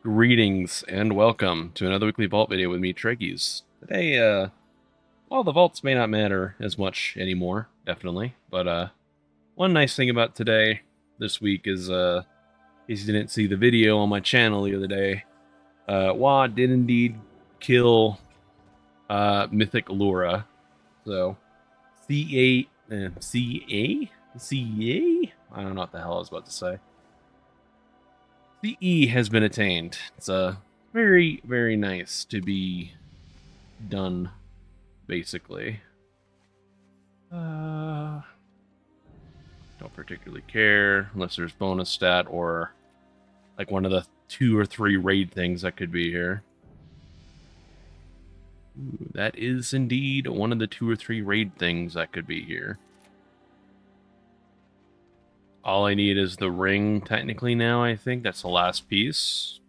Greetings and welcome to another weekly vault video with me, Treggyz. Today, well, the vaults may not matter as much anymore, definitely, but one nice thing about this week is, in case you didn't see the video on my channel the other day, Wa did indeed kill Mythic Lura. So C8 and CA? I don't know what the hell I was about to say. The E has been attained. It's very, very nice to be done, basically. Don't particularly care, unless there's bonus stat or like one of the 2 or 3 raid things that could be here. Ooh, that is indeed one of the 2 or 3 raid things that could be here. All I need is the ring, technically, now, I think. That's the last piece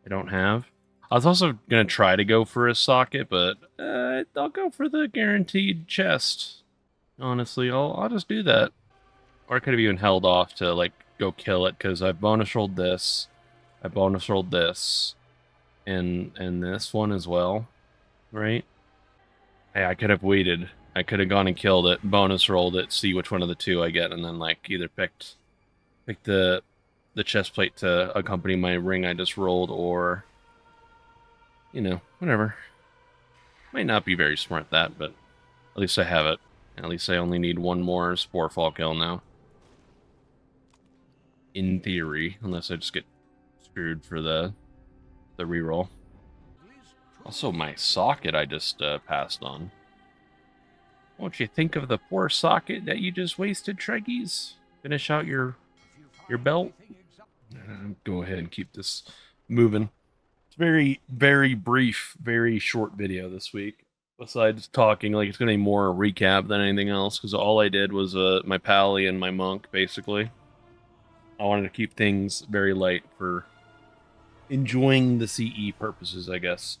I don't have. I was also going to try to go for a socket, but I'll go for the guaranteed chest. Honestly, I'll just do that. Or I could have even held off to, like, go kill it, because I bonus rolled this. I bonus rolled this. And this one as well. Right? Hey, I could have waited. I could have gone and killed it, bonus rolled it, see which one of the 2 I get, and then like either picked the chest plate to accompany my ring I just rolled, or you know, whatever. Might not be very smart that, but at least I have it. At least I only need one more Sporefall kill now. In theory, unless I just get screwed for the reroll. Also, my socket I just passed on. Won't you think of the poor socket that you just wasted, Treggyz? Finish out your belt. Go ahead and keep this moving. It's very, very brief, very short video this week. Besides talking, like it's going to be more a recap than anything else, because all I did was my pally and my monk, basically. I wanted to keep things very light for enjoying the CE purposes, I guess.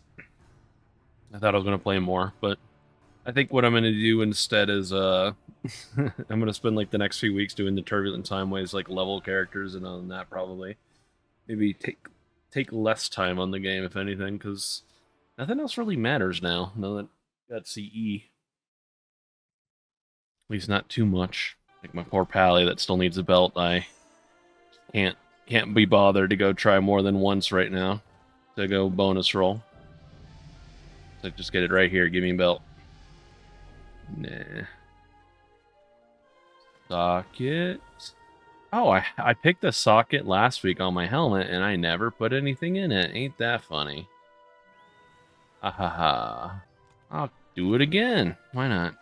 I thought I was going to play more, but I think what I'm going to do instead is, I'm going to spend, like, the next few weeks doing the Turbulent Time Ways, like, level characters, and other than that, probably maybe take less time on the game, if anything, because nothing else really matters now that I got CE. At least not too much. Like my poor pally that still needs a belt, I can't be bothered to go try more than once right now to go bonus roll. So just get it right here, give me a belt. Nah. Socket. Oh, I picked a socket last week on my helmet, and I never put anything in it. Ain't that funny? Ha ha ha. I'll do it again. Why not?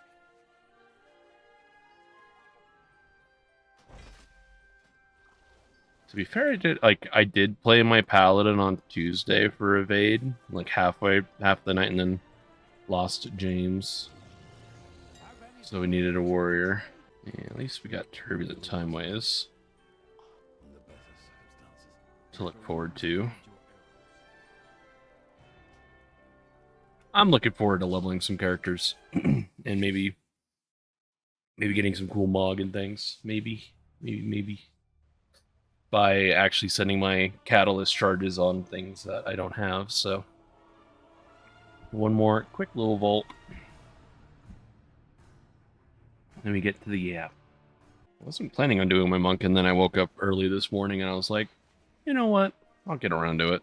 To be fair, I did play my paladin on Tuesday for evade, like half the night, and then lost James. So we needed a warrior. Yeah, at least we got Turbulent Time Ways to look forward to. I'm looking forward to leveling some characters and maybe getting some cool Mog and things. Maybe by actually sending my catalyst charges on things that I don't have. So one more quick little vault. Then we get to the I wasn't planning on doing my monk, and then I woke up early this morning and I was like, you know what? I'll get around to it.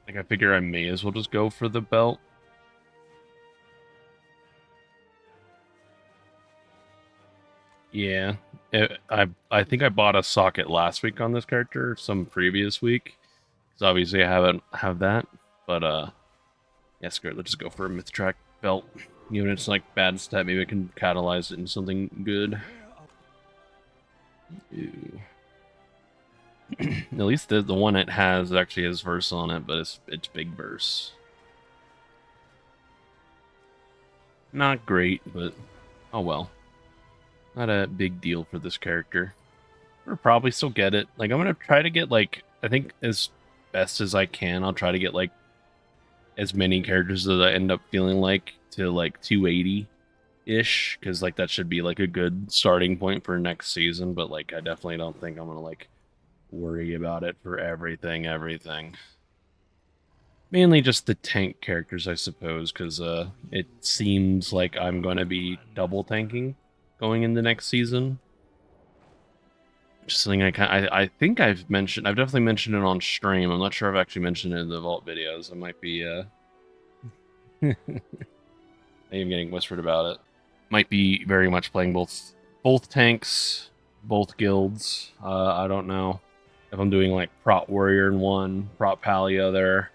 Like, I figure I may as well just go for the belt. Yeah, I think I bought a socket last week on this character, some previous week, because obviously I haven't have that. But yeah, screw it. Let's just go for a myth track belt. Even if it's like bad stat, maybe I can catalyze it into something good. Ew. At least the one it has actually has verse on it, but it's big verse. Not great, but oh well. Not a big deal for this character. We'll probably still get it. Like, I'm gonna try to get, like, I think as best as I can. I'll try to get like as many characters as I end up feeling like to like 280-ish, because like that should be like a good starting point for next season. But like I definitely don't think I'm gonna like worry about it for everything. Mainly just the tank characters, I suppose, because it seems like I'm going to be double tanking going into next season. Just something I think I've definitely mentioned it on stream. I'm not sure I've actually mentioned it in the vault videos. I might be I am getting whispered about it. Might be very much playing both tanks, both guilds. I don't know if I'm doing like prot warrior in one, prot pal the other.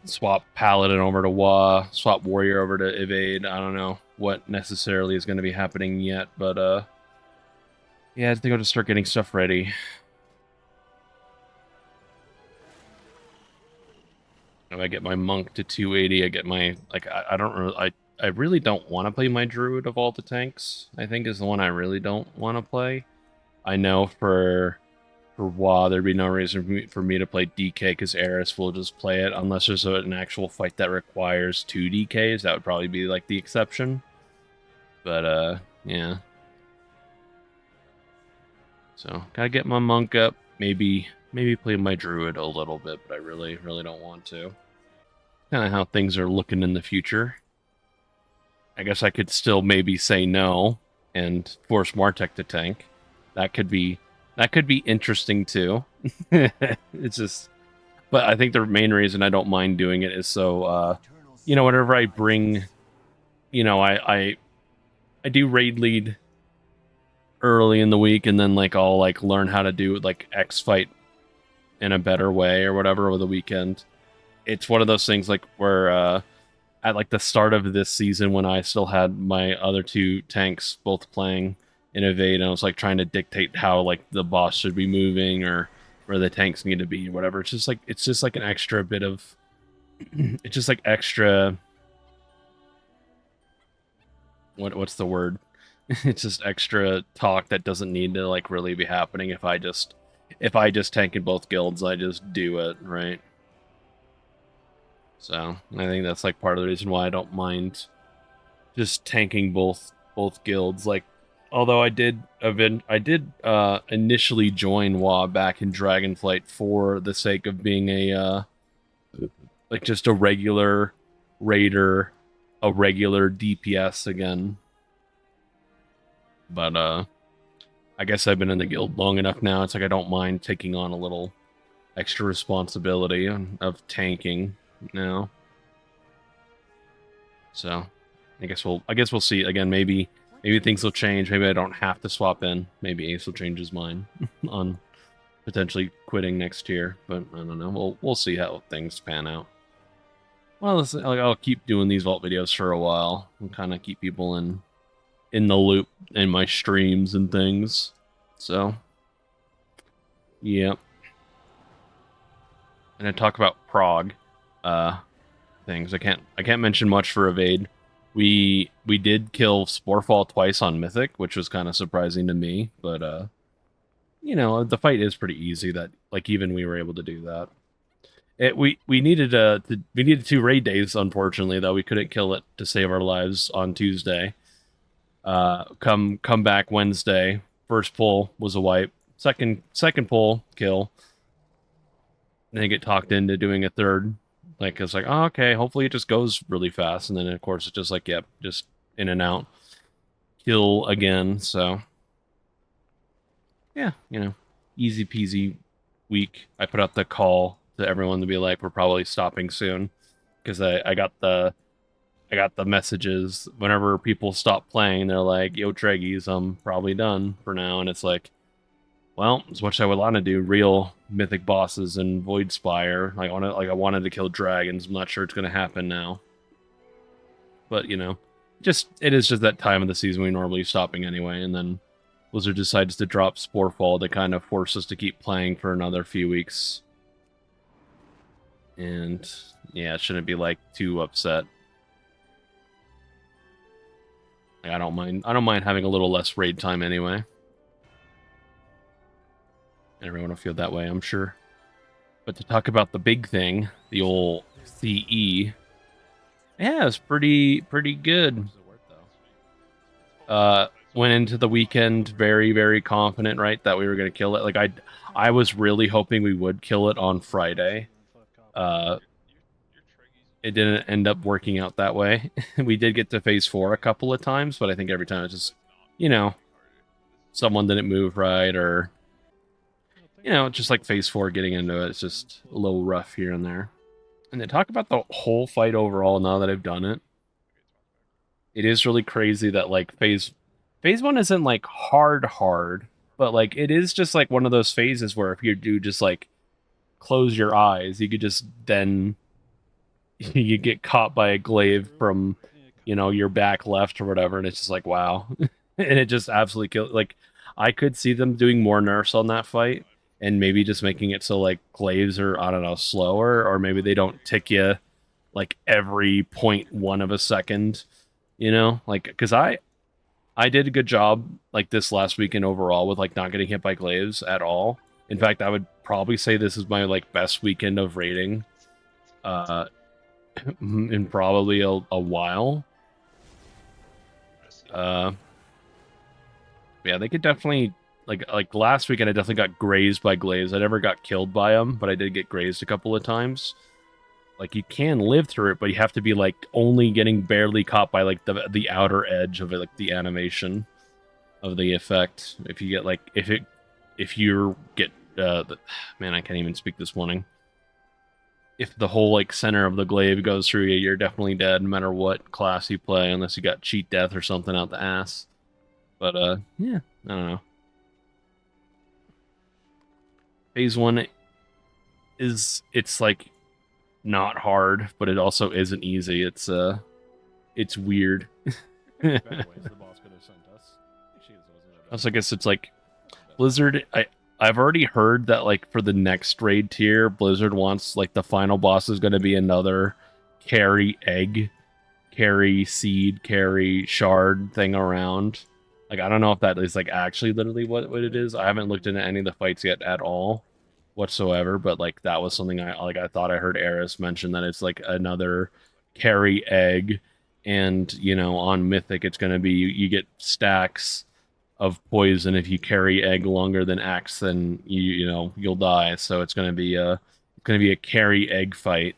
Swap Paladin over to Wa, swap Warrior over to Evade. I don't know what necessarily is going to be happening yet, but yeah, I think I'll just start getting stuff ready. If I get my Monk to 280, I get my, like, I really don't want to play my Druid of all the tanks, I think is the one I really don't want to play. I know for WoW, there'd be no reason for me to play DK because Eris will just play it unless there's an actual fight that requires 2 DKs. That would probably be like the exception. But yeah. So gotta get my monk up. Maybe play my druid a little bit, but I really don't want to. Kind of how things are looking in the future. I guess I could still maybe say no and force Martek to tank. That could be interesting too. It's just, but I think the main reason I don't mind doing it is so, you know, whenever I bring, you know, I do raid lead early in the week, and then like I'll like learn how to do like X fight in a better way or whatever over the weekend. It's one of those things like where at like the start of this season when I still had my other two tanks both playing in Evade, and I was like trying to dictate how like the boss should be moving or where the tanks need to be or whatever. It's just like an extra bit of it's just like extra what's the word? It's just extra talk that doesn't need to like really be happening if I just tank in both guilds, I just do it, right? So I think that's like part of the reason why I don't mind just tanking both guilds. Like, although I did initially join WoW back in Dragonflight for the sake of being a like just a regular raider, a regular DPS again. But I guess I've been in the guild long enough now. It's like I don't mind taking on a little extra responsibility of tanking now. So I guess we'll see. Again, maybe things will change. Maybe I don't have to swap in. Maybe Ace will change his mind on potentially quitting next year. But I don't know. We'll see how things pan out. Well, I'll keep doing these vault videos for a while and kind of keep people in the loop in my streams and things. So yeah. And I talk about Prague things. I can't mention much for Evade. We did kill Sporefall twice on Mythic, which was kind of surprising to me, but you know, the fight is pretty easy that like even we were able to do that. We needed 2 raid days, unfortunately, though. We couldn't kill it to save our lives on Tuesday. Come back Wednesday. First pull was a wipe. Second pull kill. And then get talked into doing a third. Like it's like, oh, okay, hopefully it just goes really fast, and then of course it's just like, yep, just in and out. Kill again, so yeah, you know, easy peasy week. I put out the call to everyone to be like, we're probably stopping soon. Because I got the messages whenever people stop playing, they're like, yo, Treggyz, I'm probably done for now. And it's like, well, as much as I would want to do real mythic bosses and Void Spire, I wanted to kill dragons. I'm not sure it's gonna happen now. But you know, it is just that time of the season we normally stopping anyway, and then Blizzard decides to drop Sporefall to kind of force us to keep playing for another few weeks. And yeah, it shouldn't be like too upset. Like, I don't mind having a little less raid time anyway. Everyone will feel that way, I'm sure. But to talk about the big thing, the old CE, yeah, it's pretty good. Went into the weekend very confident, right, that we were gonna kill it. Like I was really hoping we would kill it on Friday. Uh, it didn't end up working out that way. We did get to phase 4 a couple of times, but I think every time it's just, you know, someone didn't move right, or just like phase 4 getting into it, it's just a little rough here and there. And then talk about the whole fight overall. Now that I've done it, it is really crazy that like phase 1 isn't like hard, but like it is just like one of those phases where if you do just like close your eyes, you could just then you get caught by a glaive from your back left or whatever, and it's just like wow. And it just absolutely kills. Like I could see them doing more nerfs on that fight and maybe just making it so like glaives are, I don't know, slower, or maybe they don't tick you like every 0.1 of a second, like because I did a good job like this last weekend overall with like not getting hit by glaives at all. In fact, I would probably say this is my like best weekend of raiding uh in probably a while. Uh yeah, they could definitely like last weekend I definitely got grazed by glaives. I never got killed by them, but I did get grazed a couple of times. Like you can live through it, but you have to be like only getting barely caught by like the outer edge of it, like the animation of the effect. If you get like if you get man, I can't even speak this morning. If the whole like center of the glaive goes through you, you're definitely dead no matter what class you play, unless you got cheat death or something out the ass. But yeah, I don't know. Phase 1 it's like not hard, but it also isn't easy. It's weird. Also, I guess it's like Blizzard. I've already heard that like for the next raid tier, Blizzard wants like the final boss is going to be another carry egg, carry seed, carry shard thing around. Like I don't know if that is like actually literally what it is. I haven't looked into any of the fights yet at all whatsoever, but like that was something I thought I heard Eris mention that it's like another carry egg, and on Mythic it's going to be you get stacks of poison if you carry egg longer than X, then you'll die. So it's going to be a carry egg fight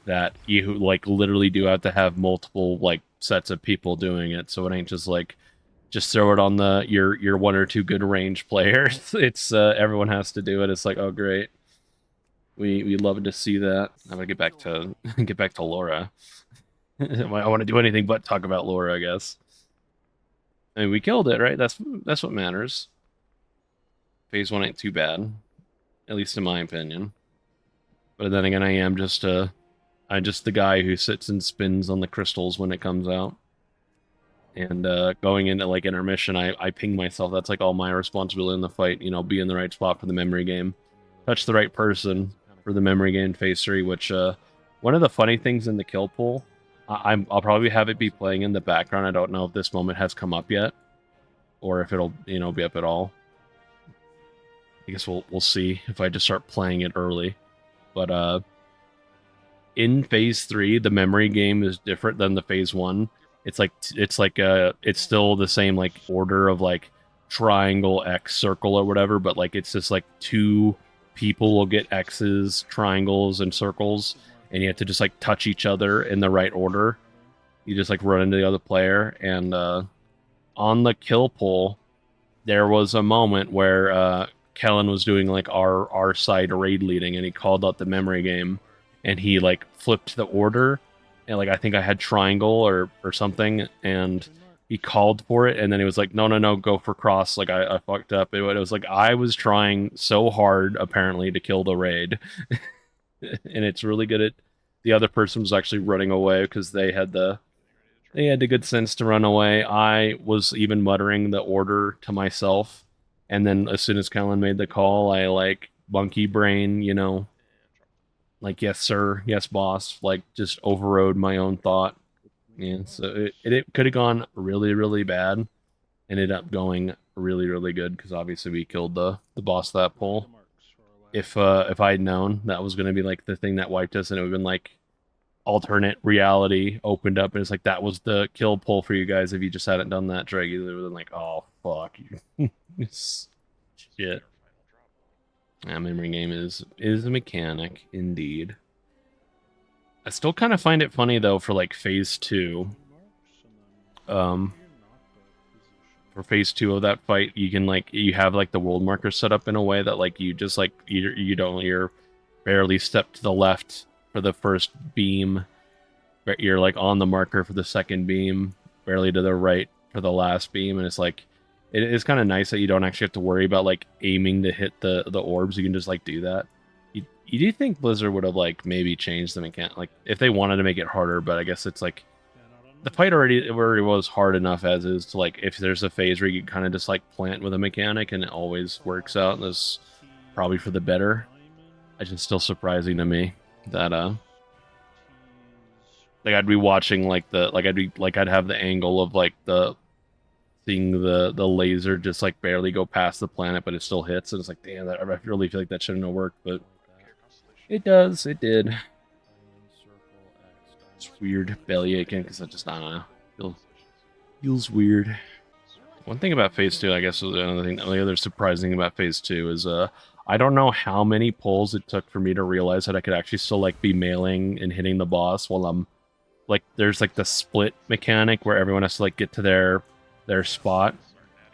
that you like literally do have to have multiple like sets of people doing it. So it ain't just like just throw it on your one or two good range players. It's everyone has to do it. It's like, oh great, we love to see that. I'm gonna get back to Laura. I want to do anything but talk about Laura, I guess. I mean, we killed it, right? That's what matters. Phase 1 ain't too bad, at least in my opinion. But then again, I'm just the guy who sits and spins on the crystals when it comes out. And going into like intermission, I ping myself. That's like all my responsibility in the fight. Be in the right spot for the memory game, touch the right person for the memory game phase 3. Which one of the funny things in the kill pool, I'll probably have it be playing in the background. I don't know if this moment has come up yet, or if it'll be up at all. I guess we'll see if I just start playing it early. But in phase 3, the memory game is different than the phase 1. It's still the same like order of like triangle, X, circle, or whatever, but like it's just like 2 people will get X's, triangles, and circles, and you have to just like touch each other in the right order. You just like run into the other player, and on the kill pool, there was a moment where Kellen was doing like our side raid leading, and he called out the memory game, and he like flipped the order, and like I think I had triangle or something, and he called for it, and then he was like, no, go for cross. Like I fucked up. It was like I was trying so hard apparently to kill the raid, and it's really good at the other person was actually running away because they had the good sense to run away. I was even muttering the order to myself, and then as soon as Kellen made the call, I like monkey brain, like yes sir, yes boss, like just overrode my own thought. Yeah, so it could have gone really bad. Ended up going really good because obviously we killed the boss of that poll. if I'd known that was gonna be like the thing that wiped us, and it would have been like alternate reality opened up, and it's like that was the kill pull for you guys if you just hadn't done that, Treggyz. It would have been like, oh fuck you. Shit. Yeah, memory game is a mechanic indeed. I still kind of find it funny though for like phase 2. For phase 2 of that fight, you can like you have like the world marker set up in a way that like you just like you're barely step to the left for the first beam, but you're like on the marker for the second beam, barely to the right for the last beam, and it's like it is kind of nice that you don't actually have to worry about like aiming to hit the orbs. You can just like do that. You do think Blizzard would have like maybe changed the mechanic, like if they wanted to make it harder, but I guess it's like the fight already was hard enough as is to like if there's a phase where you kind of just like plant with a mechanic and it always works out, and that's probably for the better. It's just still surprising to me that like I'd be watching like I'd have the angle of like seeing the laser just like barely go past the planet, but it still hits, and it's like, damn, I really feel like that shouldn't have worked, but it does. It did. It's weird belly aching because I just, I don't know, feels weird. One thing about phase 2, I guess, another thing, the other surprising thing about phase 2 is I don't know how many pulls it took for me to realize that I could actually still like be mailing and hitting the boss while I'm like, there's like the split mechanic where everyone has to like get to their spot,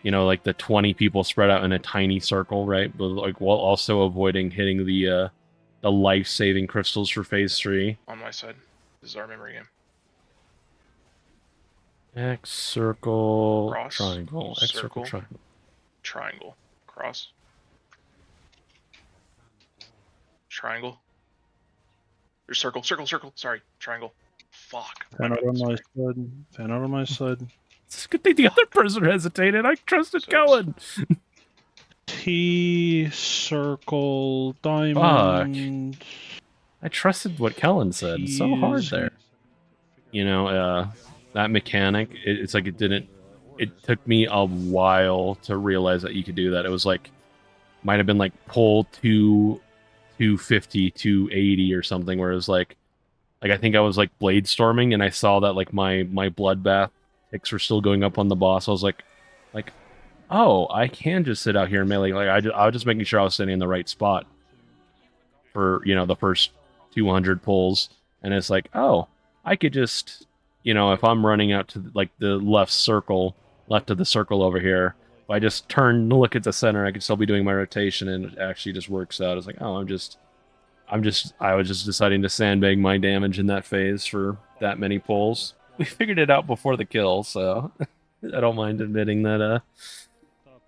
you know, like the 20 people spread out in a tiny circle, right? But like while also avoiding hitting the life-saving crystals for phase 3. On my side. This is our memory game. X, circle, Cross, triangle. X, circle, circle, triangle. Triangle. Cross. Triangle. Or circle, circle, circle. Sorry, triangle. Fuck. Fan out on my side. Fan out on my side. It's a good thing the other person hesitated. I trusted Kellen. T, circle, diamond. Fuck. I trusted what Kellen said. It's so hard there. You know, that mechanic, it's like it took me a while to realize that you could do that. It was like, might have been like pull 250, 280 or something, where it was like I think I was like blade storming and I saw that like my bloodbath ticks were still going up on the boss. I was like, oh, I can just sit out here and melee. Like I was just making sure I was sitting in the right spot for, you know, the first 200 pulls, and it's like, oh, I could just, you know, if I'm running out to like the left of the circle over here, if I just turn and look at the center, I could still be doing my rotation, and it actually just works out. It's like, oh, I was just deciding to sandbag my damage in that phase for that many pulls. We figured it out before the kill, so I don't mind admitting that,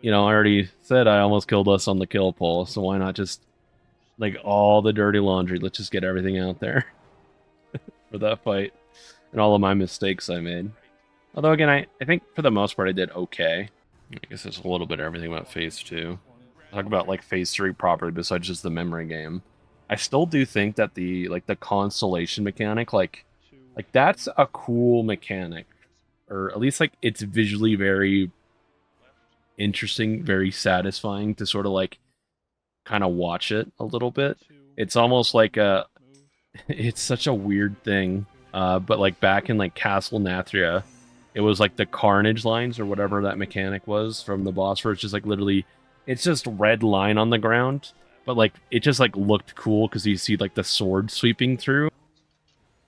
you know, I already said I almost killed us on the kill pull, so why not just, like, all the dirty laundry, let's just get everything out there for that fight, and all of my mistakes I made. Although, again, I think for the most part I did okay. I guess there's a little bit of everything about phase 2. Talk about, like, phase 3 properly, besides just the memory game. I still do think that the constellation mechanic, like that's a cool mechanic, or at least like it's visually very interesting, very satisfying to sort of like kind of watch it a little bit. It's almost like it's such a weird thing, but like back in like Castle Nathria, it was like the Carnage lines or whatever that mechanic was from the boss, where it's just like literally, it's just red line on the ground. But, like, it just, like, looked cool because you see, like, the sword sweeping through.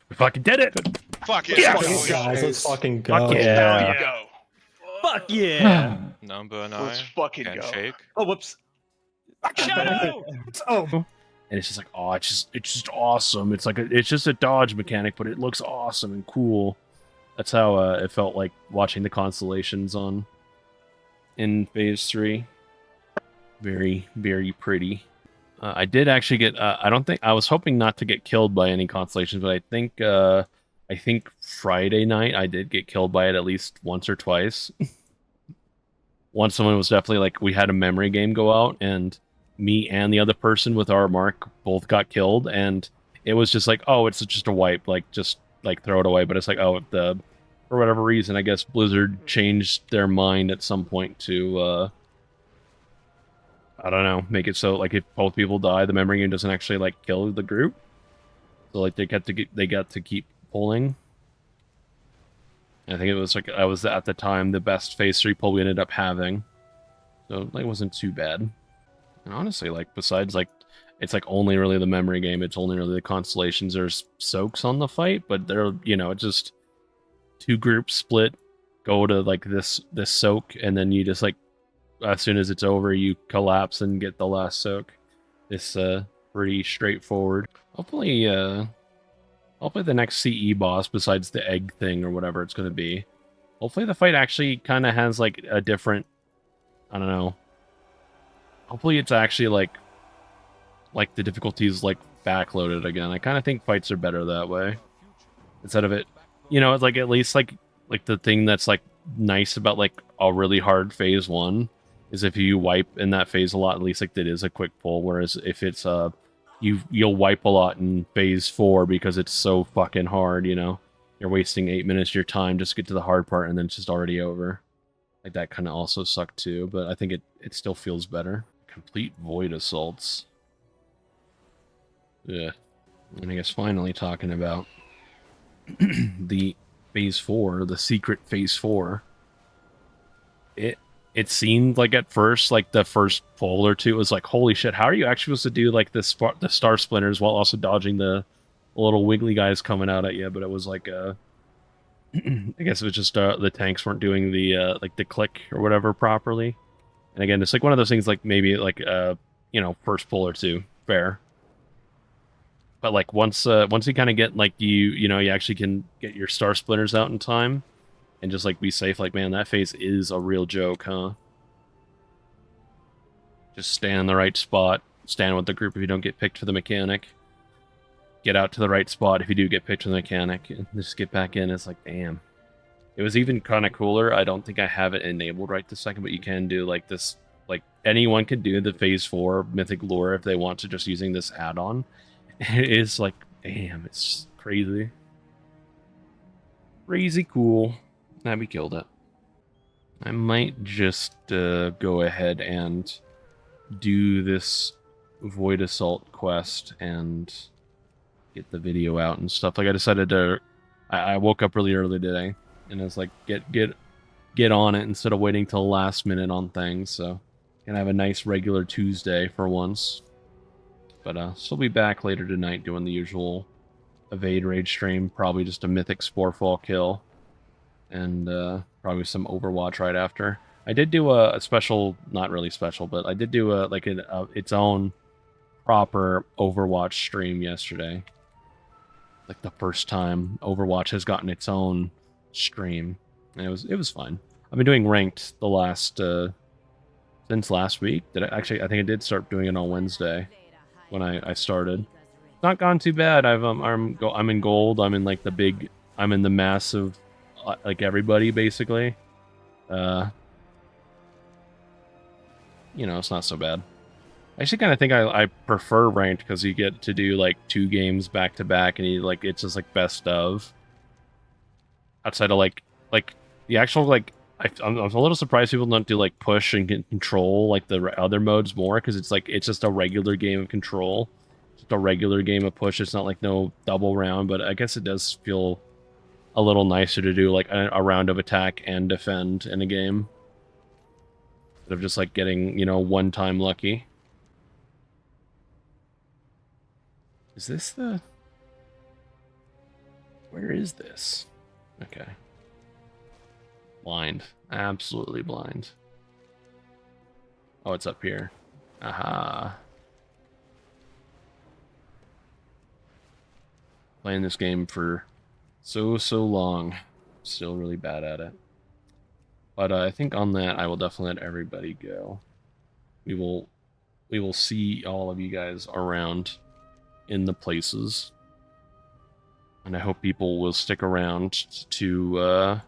We fucking did it! Fuck yeah! Yes! Guys, let's fucking go. Fuck yeah! Go. Fuck yeah! Number 9. Let's fucking go. Handshake. Oh, whoops. Oh! Oh. And it's just like, oh, it's just awesome. It's like, it's just a dodge mechanic, but it looks awesome and cool. That's how it felt like watching the constellations in phase 3. Very, very pretty. I did actually get. I was hoping not to get killed by any constellations, but I think Friday night I did get killed by it at least once or twice. Once someone was definitely like, we had a memory game go out, and me and the other person with our mark both got killed, and it was just like, oh, it's just a wipe, like just like throw it away. But it's like, oh, for whatever reason, I guess Blizzard changed their mind at some point to I don't know, make it so like if both people die, the memory game doesn't actually like kill the group. So like they got to keep pulling. I think it was like I was at the time the best phase 3 pull we ended up having. So like it wasn't too bad. And honestly, like besides like it's like only really the memory game, it's only really the constellations. There's soaks on the fight, but they're it's just two groups split, go to like this soak, and then you just like as soon as it's over you collapse and get the last soak. It's pretty straightforward. Hopefully the next CE boss, besides the egg thing or whatever it's going to be, hopefully the fight actually kind of has like a different, I don't know. Hopefully it's actually like the difficulties like backloaded again. I kind of think fights are better that way. Instead of it, it's like at least like the thing that's like nice about like a really hard phase 1 is if you wipe in that phase a lot, at least like it is a quick pull. Whereas if it's you'll wipe a lot in phase 4 because it's so fucking hard, you're wasting 8 minutes of your time just to get to the hard part and then it's just already over. Like that kind of also sucked too, but I think it still feels better. Complete void assaults. Yeah. And I guess finally talking about the phase 4, the secret phase 4. It seemed like at first, like the first pull or two, it was like, holy shit, how are you actually supposed to do like the star splinters while also dodging the little wiggly guys coming out at you? But it was like, I guess it was just the tanks weren't doing the like the click or whatever properly. And again, it's like one of those things like maybe like first pull or two, fair. But like once you kind of get like you actually can get your star splinters out in time. And just, like, be safe. Like, man, that phase is a real joke, huh? Just stand in the right spot. Stand with the group if you don't get picked for the mechanic. Get out to the right spot if you do get picked for the mechanic. And just get back in. It's like, damn. It was even kind of cooler. I don't think I have it enabled right this second, but you can do, like, this... Like, anyone can do the Phase 4 Mythic Lore if they want to, just using this add-on. It is, like, damn, it's crazy. Crazy cool. We killed it. I might just go ahead and do this Void Assault quest and get the video out and stuff. Like I decided to, I woke up really early today, and I was like, get on it instead of waiting till last minute on things. So gonna have a nice regular Tuesday for once. But still be back later tonight doing the usual Evade Rage stream. Probably just a Mythic Sporefall kill. And probably some Overwatch right after. I did do a special, not really special, but I did do its own proper Overwatch stream yesterday. Like the first time Overwatch has gotten its own stream, and it was fun. I've been doing ranked the last since last week. I think I did start doing it on Wednesday when I started. Not gone too bad. I'm in gold. I'm in like I'm in the massive. Like everybody, basically. It's not so bad. I actually kind of think I prefer ranked because you get to do like 2 games back to back, and it's just like best of. Outside of like the actual like, I'm a little surprised people don't do like push and get control like the other modes more, because it's just a regular game of control, just a regular game of push. It's not like no double round, but I guess it does feel a little nicer to do like a round of attack and defend in a game instead of just like getting, one time lucky. Is this where is this? Okay. Blind. Absolutely blind. Oh, it's up here. Aha. Playing this game for so long. Still really bad at it. But I think on that, I will definitely let everybody go. We will see all of you guys around in the places. And I hope people will stick around to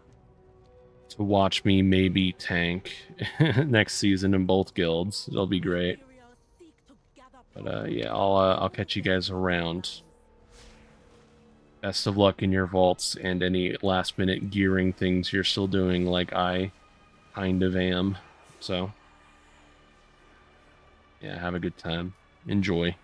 watch me maybe tank next season in both guilds. It'll be great. But yeah, I'll catch you guys around. Best of luck in your vaults and any last minute gearing things you're still doing, like I kind of am. So Yeah, have a good time. Enjoy.